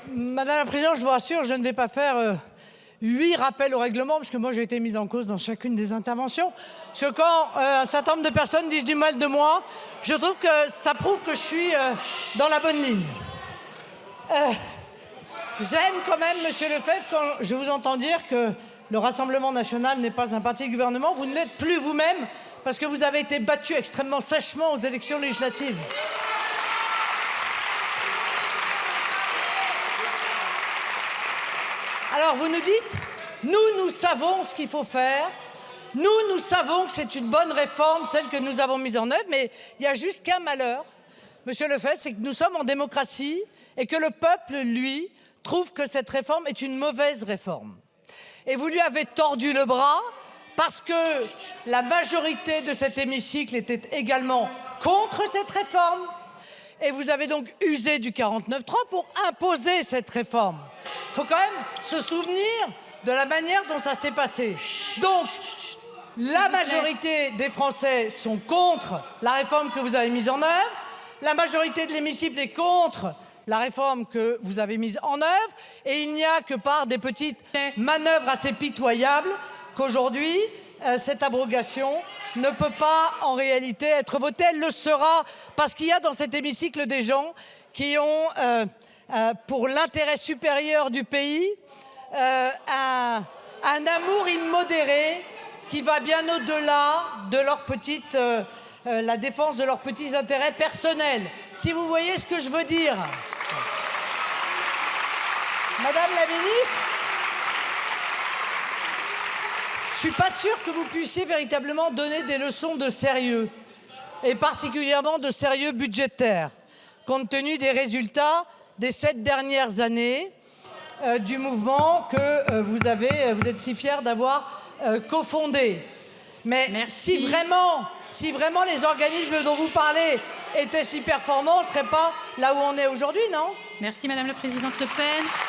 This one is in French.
Madame la Présidente, je vous rassure, je ne vais pas faire 8 rappels au règlement, parce que moi j'ai été mise en cause dans chacune des interventions. Parce que quand un certain nombre de personnes disent du mal de moi, je trouve que ça prouve que je suis dans la bonne ligne. J'aime quand même, Monsieur Lefebvre, quand je vous entends dire que le Rassemblement national n'est pas un parti de gouvernement. Vous ne l'êtes plus vous-même, parce que vous avez été battu extrêmement sèchement aux élections législatives. Alors vous nous dites, nous savons ce qu'il faut faire, nous savons que c'est une bonne réforme, celle que nous avons mise en œuvre, mais il y a juste qu'un malheur, Monsieur Lefebvre, c'est que nous sommes en démocratie et que le peuple, lui, trouve que cette réforme est une mauvaise réforme. Et vous lui avez tordu le bras parce que la majorité de cet hémicycle était également contre cette réforme. Et vous avez donc usé du 49.3 pour imposer cette réforme. Il faut quand même se souvenir de la manière dont ça s'est passé. Donc, la majorité des Français sont contre la réforme que vous avez mise en œuvre. La majorité de l'hémicycle est contre la réforme que vous avez mise en œuvre. Et il n'y a que par des petites manœuvres assez pitoyables qu'aujourd'hui, cette abrogation ne peut pas en réalité être votée. Elle le sera parce qu'il y a dans cet hémicycle des gens qui ont, pour l'intérêt supérieur du pays, un amour immodéré qui va bien au-delà de leur petite, la défense de leurs petits intérêts personnels. Si vous voyez ce que je veux dire. Madame la ministre, je ne suis pas sûre que vous puissiez véritablement donner des leçons de sérieux, et particulièrement de sérieux budgétaire, compte tenu des résultats des 7 dernières années du mouvement que vous êtes si fiers d'avoir cofondé. Mais si vraiment les organismes dont vous parlez étaient si performants, on ne serait pas là où on est aujourd'hui, non? Merci Madame la Présidente Le Pen.